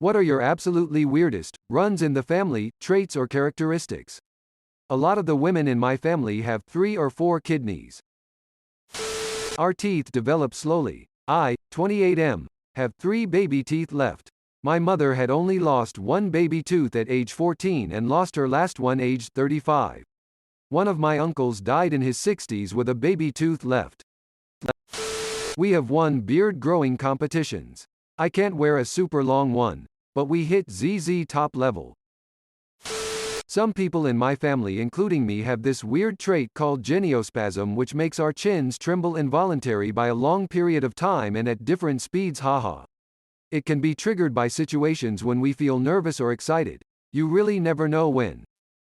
What are your absolutely weirdest, runs in the family, traits or characteristics? A lot of the women in my family have 3 or 4 kidneys. Our teeth develop slowly. I, 28M, have 3 baby teeth left. My mother had only lost 1 baby tooth at age 14 and lost her last one aged 35. One of my uncles died in his 60s with a baby tooth left. We have won beard growing competitions. I can't wear a super long one, but we hit ZZ top level. Some people in my family including me have this weird trait called Geniospasm which makes our chins tremble involuntarily by a long period of time and at different speeds haha. It can be triggered by situations when we feel nervous or excited. You really never know when.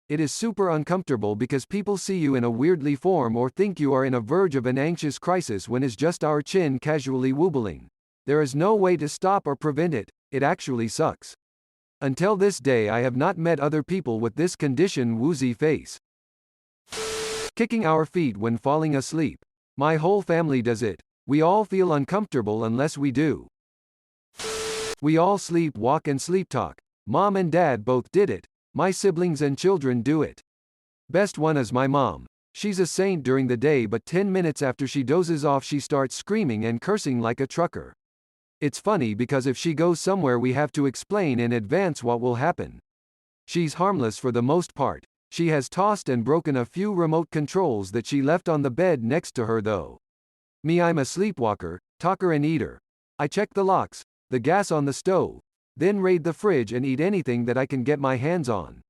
It is super uncomfortable because people see you in a weirdly form or think you are in a verge of an anxious crisis when it's just our chin casually wobbling. There is no way to stop or prevent it, it actually sucks. Until this day I have not met other people with this condition woozy face. Kicking our feet when falling asleep. My whole family does it. We all feel uncomfortable unless we do. We all sleep walk and sleep talk. Mom and dad both did it. My siblings and children do it. Best one is my mom. She's a saint during the day but 10 minutes after she dozes off she starts screaming and cursing like a trucker. It's funny because if she goes somewhere we have to explain in advance what will happen. She's harmless for the most part. She has tossed and broken a few remote controls that she left on the bed next to her though. Me, I'm a sleepwalker, talker and eater. I check the locks, the gas on the stove, then raid the fridge and eat anything that I can get my hands on.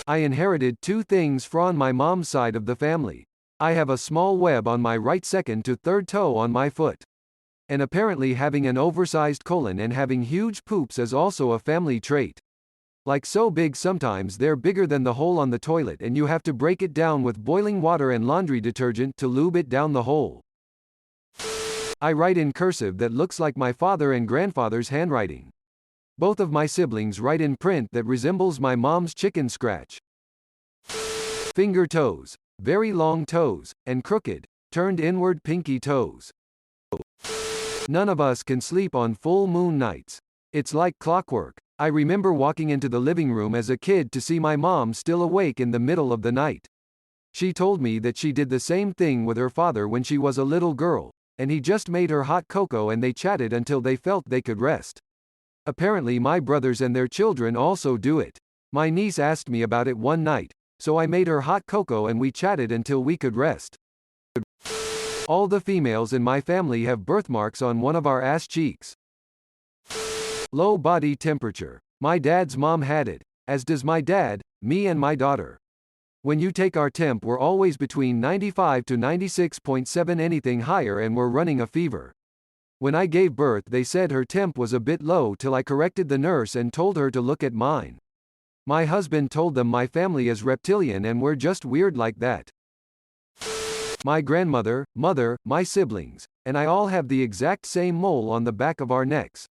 I inherited 2 things from my mom's side of the family. I have a small web on my right second to third toe on my foot. And apparently having an oversized colon and having huge poops is also a family trait. Like so big sometimes they're bigger than the hole on the toilet and you have to break it down with boiling water and laundry detergent to lube it down the hole. I write in cursive that looks like my father and grandfather's handwriting. Both of my siblings write in print that resembles my mom's chicken scratch. Finger toes, very long toes, and crooked, turned inward pinky toes. None of us can sleep on full moon nights. It's like clockwork. I remember walking into the living room as a kid to see my mom still awake in the middle of the night. She told me that she did the same thing with her father when she was a little girl, and he just made her hot cocoa and they chatted until they felt they could rest. Apparently my brothers and their children also do it. My niece asked me about it one night, so I made her hot cocoa and we chatted until we could rest. All the females in my family have birthmarks on one of our ass cheeks. Low body temperature. My dad's mom had it, as does my dad, me and my daughter. When you take our temp we're always between 95 to 96.7 anything higher and we're running a fever. When I gave birth they said her temp was a bit low till I corrected the nurse and told her to look at mine. My husband told them my family is reptilian and we're just weird like that. My grandmother, mother, my siblings, and I all have the exact same mole on the back of our necks.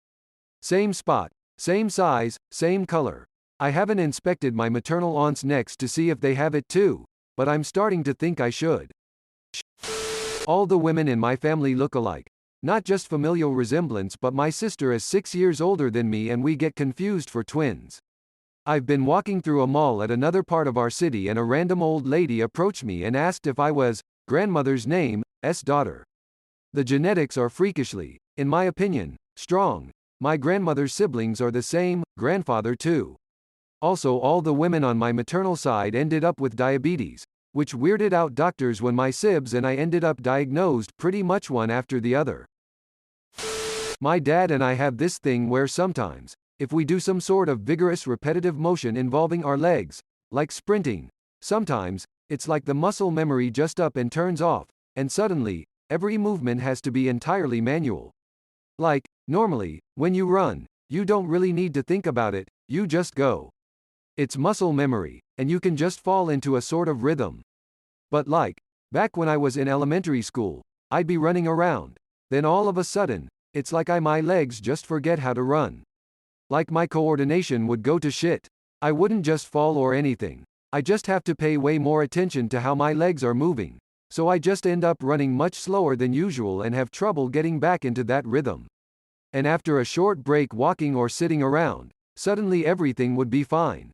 Same spot, same size, same color. I haven't inspected my maternal aunt's necks to see if they have it too, but I'm starting to think I should. All the women in my family look alike. Not just familial resemblance but my sister is 6 years older than me and we get confused for twins. I've been walking through a mall at another part of our city and a random old lady approached me and asked if I was grandmother's name's daughter. The genetics are freakishly, in my opinion, strong. My grandmother's siblings are the same, grandfather too. Also all the women on my maternal side ended up with diabetes, which weirded out doctors when my sibs and I ended up diagnosed pretty much one after the other. My dad and I have this thing where sometimes, if we do some sort of vigorous repetitive motion involving our legs, like sprinting, sometimes, it's like the muscle memory just up and turns off, and suddenly, every movement has to be entirely manual. Like, normally, when you run, you don't really need to think about it, you just go. It's muscle memory, and you can just fall into a sort of rhythm. But like, back when I was in elementary school, I'd be running around, then all of a sudden, it's like my legs just forget how to run. Like my coordination would go to shit. I wouldn't just fall or anything. I just have to pay way more attention to how my legs are moving. So I just end up running much slower than usual and have trouble getting back into that rhythm. And after a short break walking or sitting around, suddenly everything would be fine.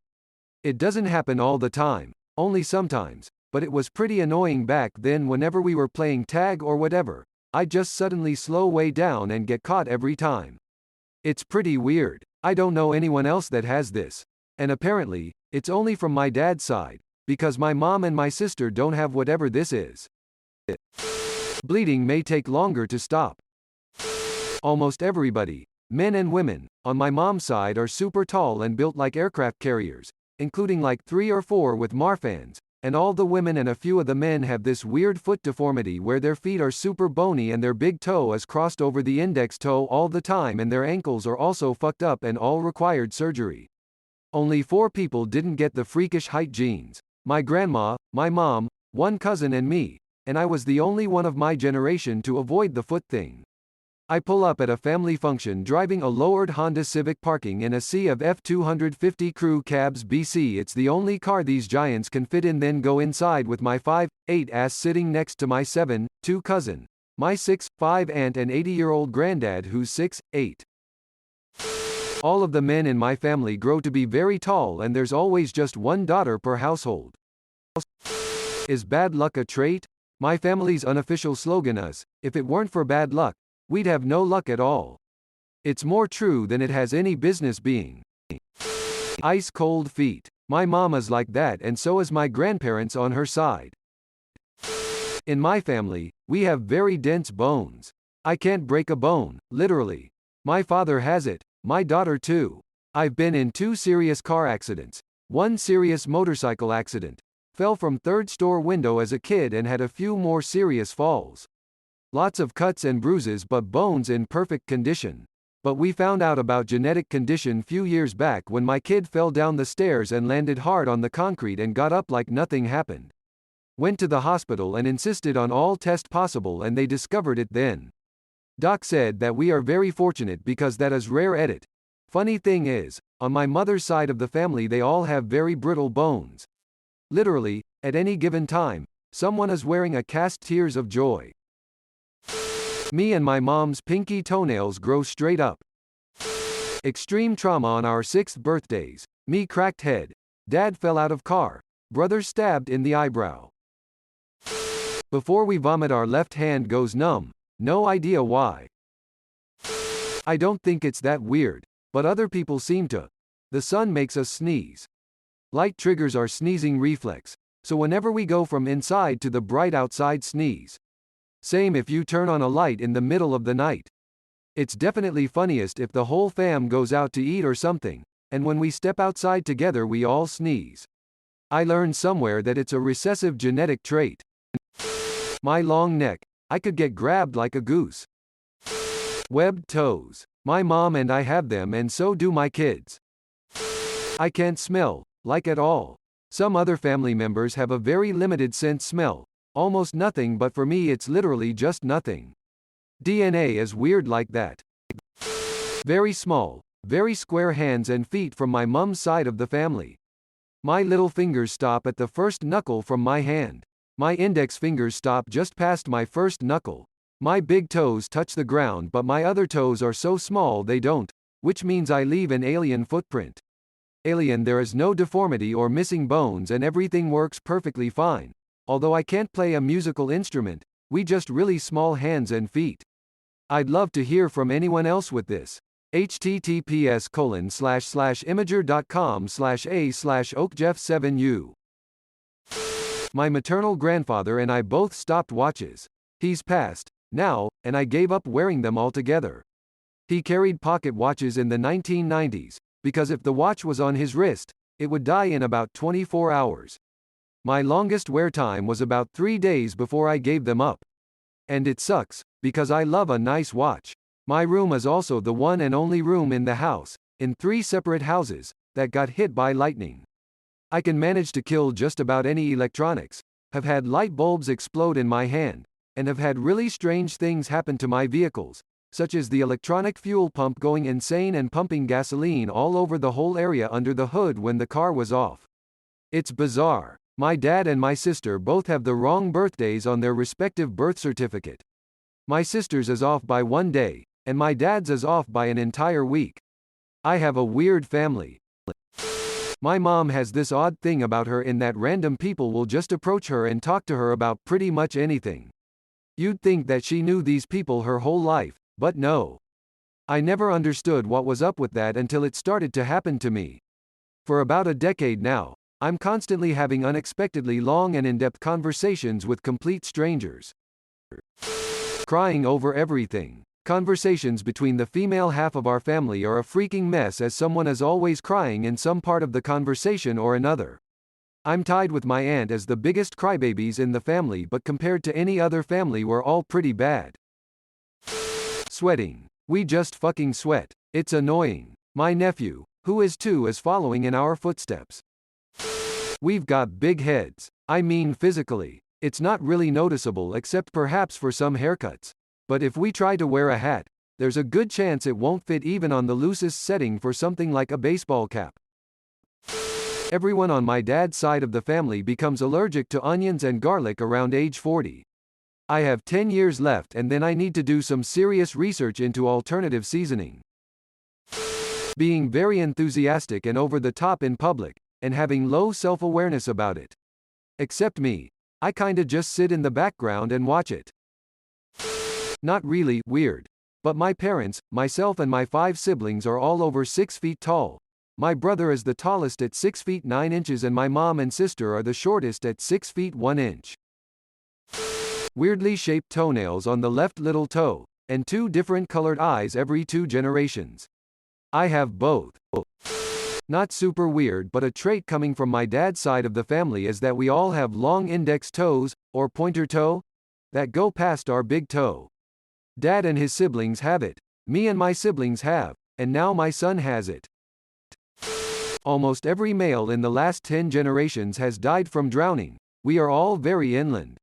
It doesn't happen all the time, only sometimes, but it was pretty annoying back then whenever we were playing tag or whatever. I'd just suddenly slow way down and get caught every time. It's pretty weird. I don't know anyone else that has this. And apparently, it's only from my dad's side, because my mom and my sister don't have whatever this is. Bleeding may take longer to stop. Almost everybody, men and women, on my mom's side are super tall and built like aircraft carriers, including like 3 or 4 with Marfans, and all the women and a few of the men have this weird foot deformity where their feet are super bony and their big toe is crossed over the index toe all the time and their ankles are also fucked up and all required surgery. Only 4 people didn't get the freakish height genes. My grandma, my mom, one cousin and me, and I was the only one of my generation to avoid the foot thing. I pull up at a family function driving a lowered Honda Civic parking in a sea of F-250 crew cabs BC. It's the only car these giants can fit in, then go inside with my 5'8" ass sitting next to my 7'2" cousin, my 6'5" aunt and 80-year-old granddad who's 6'8". All of the men in my family grow to be very tall and there's always just one daughter per household. Is bad luck a trait? My family's unofficial slogan is, if it weren't for bad luck, we'd have no luck at all. It's more true than it has any business being. Ice cold feet. My mama's like that and so is my grandparents on her side. In my family, we have very dense bones. I can't break a bone, literally. My father has it, my daughter too. I've been in 2 serious car accidents, 1 serious motorcycle accident, fell from 3rd store window as a kid and had a few more serious falls. Lots of cuts and bruises but bones in perfect condition. But we found out about genetic condition few years back when my kid fell down the stairs and landed hard on the concrete and got up like nothing happened. Went to the hospital and insisted on all tests possible and they discovered it then. Doc said that we are very fortunate because that is rare edit. Funny thing is, on my mother's side of the family they all have very brittle bones. Literally, at any given time, someone is wearing a cast. Tears of joy. Me and my mom's pinky toenails grow straight up. Extreme trauma on our 6th birthdays. Me cracked head. Dad fell out of car. Brother stabbed in the eyebrow. Before we vomit our left hand goes numb. No idea why. I don't think it's that weird, but other people seem to. The sun makes us sneeze. Light triggers our sneezing reflex, so whenever we go from inside to the bright outside sneeze. Same if you turn on a light in the middle of the night. It's definitely funniest if the whole fam goes out to eat or something, and when we step outside together we all sneeze. I learned somewhere that it's a recessive genetic trait. My long neck. I could get grabbed like a goose. Webbed toes. My mom and I have them and so do my kids. I can't smell, like at all. Some other family members have a very limited scent smell. Almost nothing, but for me it's literally just nothing. DNA is weird like that. Very small, very square hands and feet from my mom's side of the family. My little fingers stop at the first knuckle from my hand. My index fingers stop just past my first knuckle. My big toes touch the ground but my other toes are so small they don't, which means I leave an alien footprint. Alien, there is no deformity or missing bones and everything works perfectly fine. Although I can't play a musical instrument, we just really small hands and feet. I'd love to hear from anyone else with this. https://imager.com/a/oakjeff7u. My maternal grandfather and I both stopped watches. He's passed, now, and I gave up wearing them altogether. He carried pocket watches in the 1990s, because if the watch was on his wrist, it would die in about 24 hours. My longest wear time was about 3 days before I gave them up. And it sucks, because I love a nice watch. My room is also the one and only room in the house, in 3 separate houses, that got hit by lightning. I can manage to kill just about any electronics, have had light bulbs explode in my hand, and have had really strange things happen to my vehicles, such as the electronic fuel pump going insane and pumping gasoline all over the whole area under the hood when the car was off. It's bizarre. My dad and my sister both have the wrong birthdays on their respective birth certificate. My sister's is off by 1 day, and my dad's is off by an entire week. I have a weird family. My mom has this odd thing about her in that random people will just approach her and talk to her about pretty much anything. You'd think that she knew these people her whole life, but no. I never understood what was up with that until it started to happen to me. For about a decade now, I'm constantly having unexpectedly long and in-depth conversations with complete strangers. Crying over everything. Conversations between the female half of our family are a freaking mess as someone is always crying in some part of the conversation or another. I'm tied with my aunt as the biggest crybabies in the family, but compared to any other family we're all pretty bad. Sweating. We just fucking sweat. It's annoying. My nephew, who is 2, is following in our footsteps. We've got big heads. I mean physically. It's not really noticeable except perhaps for some haircuts. But if we try to wear a hat, there's a good chance it won't fit even on the loosest setting for something like a baseball cap. Everyone on my dad's side of the family becomes allergic to onions and garlic around age 40. I have 10 years left and then I need to do some serious research into alternative seasoning. Being very enthusiastic and over the top in public, and having low self-awareness about it. Except me. I kinda just sit in the background and watch it. Not really weird. But my parents, myself and my 5 siblings are all over 6 feet tall. My brother is the tallest at 6 feet 9 inches and my mom and sister are the shortest at 6 feet 1 inch. Weirdly shaped toenails on the left little toe, and 2 different colored eyes every 2 generations. I have both. Not super weird, but a trait coming from my dad's side of the family is that we all have long index toes, or pointer toe, that go past our big toe. Dad and his siblings have it. Me and my siblings have, and now my son has it. Almost every male in the last 10 generations has died from drowning. We are all very inland.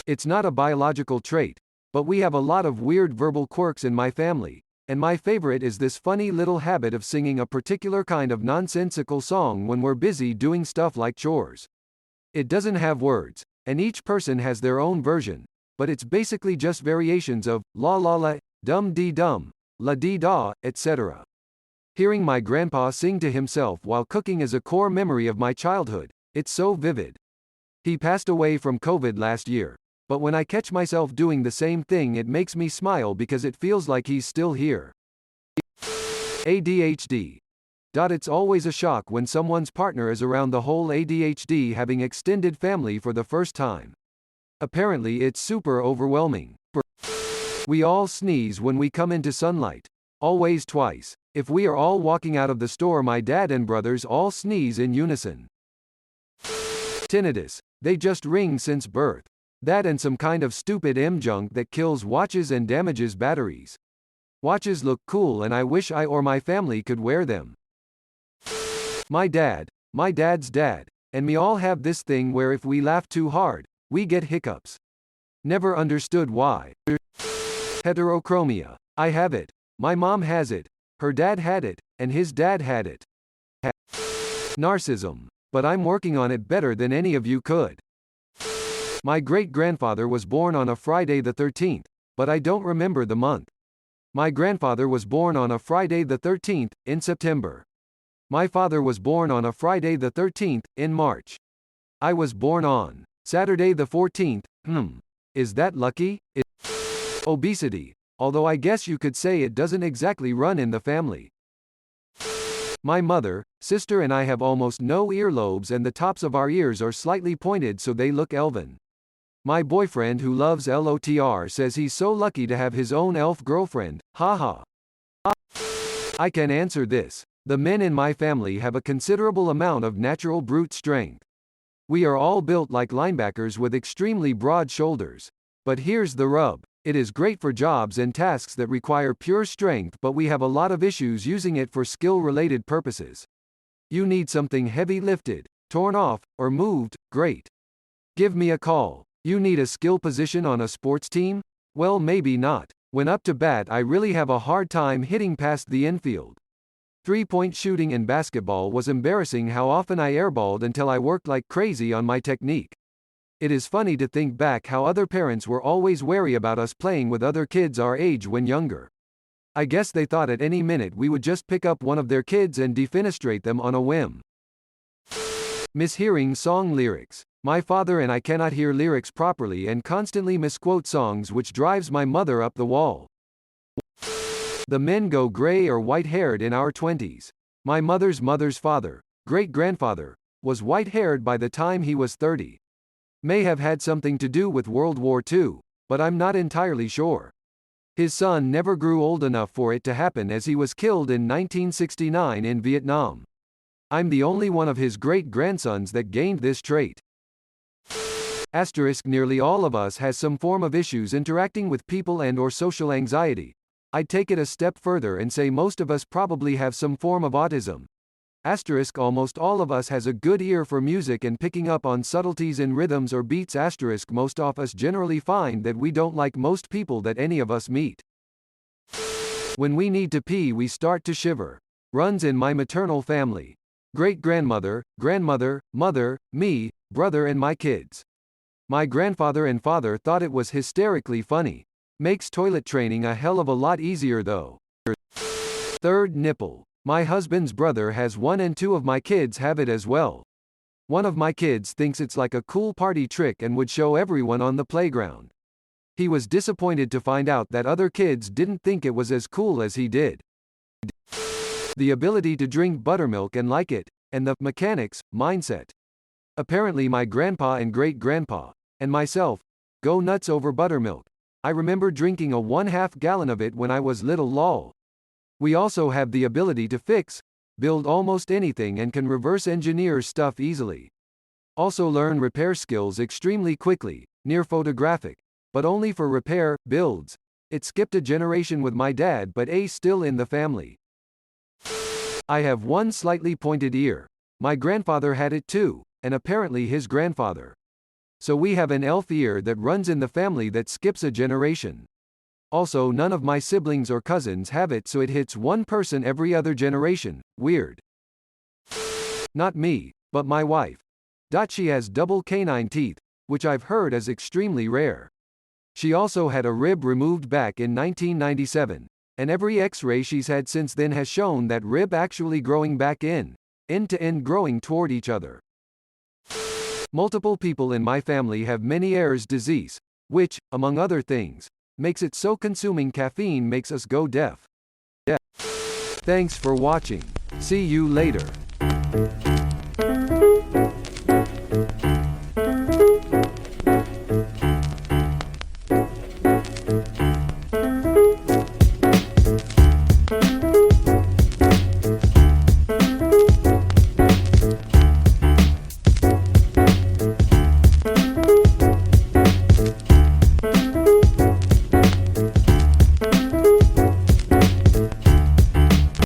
It's not a biological trait, but we have a lot of weird verbal quirks in my family, and my favorite is this funny little habit of singing a particular kind of nonsensical song when we're busy doing stuff like chores. It doesn't have words, and each person has their own version, but it's basically just variations of la la la, dum dee dum, la dee da, etc. Hearing my grandpa sing to himself while cooking is a core memory of my childhood. It's so vivid. He passed away from COVID last year, but when I catch myself doing the same thing it makes me smile because it feels like he's still here. ADHD. It's always a shock when someone's partner is around the whole ADHD having extended family for the first time. Apparently it's super overwhelming. We all sneeze when we come into sunlight. Always twice. If we are all walking out of the store my dad and brothers all sneeze in unison. Tinnitus. They just ring since birth. That and some kind of stupid M-junk that kills watches and damages batteries. Watches look cool and I wish I or my family could wear them. My dad's dad, and me all have this thing where if we laugh too hard, we get hiccups. Never understood why. Heterochromia. I have it. My mom has it. Her dad had it, and his dad had it. Narcissism. But I'm working on it better than any of you could. My great-grandfather was born on a Friday the 13th, but I don't remember the month. My grandfather was born on a Friday the 13th, in September. My father was born on a Friday the 13th, in March. I was born on Saturday the 14th, Is that lucky? Obesity. Although I guess you could say it doesn't exactly run in the family. My mother, sister and I have almost no earlobes and the tops of our ears are slightly pointed so they look elven. My boyfriend who loves LOTR says he's so lucky to have his own elf girlfriend, haha. I can answer this. The men in my family have a considerable amount of natural brute strength. We are all built like linebackers with extremely broad shoulders. But here's the rub. It is great for jobs and tasks that require pure strength, but we have a lot of issues using it for skill-related purposes. You need something heavy lifted, torn off, or moved, great. Give me a call. You need a skill position on a sports team? Well, maybe not. When up to bat I really have a hard time hitting past the infield. 3-point shooting in basketball was embarrassing how often I airballed until I worked like crazy on my technique. It is funny to think back how other parents were always wary about us playing with other kids our age when younger. I guess they thought at any minute we would just pick up one of their kids and defenestrate them on a whim. Mishearing song lyrics. My father and I cannot hear lyrics properly and constantly misquote songs, which drives my mother up the wall. The men go gray or white-haired in our 20s. My mother's father, great-grandfather, was white-haired by the time he was 30. May have had something to do with World War II, but I'm not entirely sure. His son never grew old enough for it to happen, as he was killed in 1969 in Vietnam. I'm the only one of his great-grandsons that gained this trait. Asterisk, nearly all of us has some form of issues interacting with people and or social anxiety. I'd take it a step further and say most of us probably have some form of autism. Asterisk, almost all of us has a good ear for music and picking up on subtleties in rhythms or beats. Asterisk, most of us generally find that we don't like most people that any of us meet. When we need to pee we start to shiver. Runs in my maternal family. Great-grandmother, grandmother, mother, me, brother and my kids. My grandfather and father thought it was hysterically funny. Makes toilet training a hell of a lot easier though. Third, nipple. My husband's brother has one and two of my kids have it as well. One of my kids thinks it's like a cool party trick and would show everyone on the playground. He was disappointed to find out that other kids didn't think it was as cool as he did. The ability to drink buttermilk and like it, and the mechanics mindset. Apparently my grandpa and great-grandpa, and myself, go nuts over buttermilk. I remember drinking a 1/2 gallon of it when I was little. Lol. We also have the ability to fix, build almost anything and can reverse engineer stuff easily. Also learn repair skills extremely quickly, near photographic, but only for repair, builds. It skipped a generation with my dad but still in the family. I have one slightly pointed ear. My grandfather had it too, and apparently his grandfather. So we have an elf ear that runs in the family that skips a generation. Also none of my siblings or cousins have it, so it hits one person every other generation. Weird. Not me, but my wife. She has double canine teeth, which I've heard is extremely rare. She also had a rib removed back in 1997, and every X-ray she's had since then has shown that rib actually growing back in, end-to-end growing toward each other. Multiple people in my family have Meniere's disease, which, among other things, makes it so consuming caffeine makes us go deaf. Thanks for watching. See you later.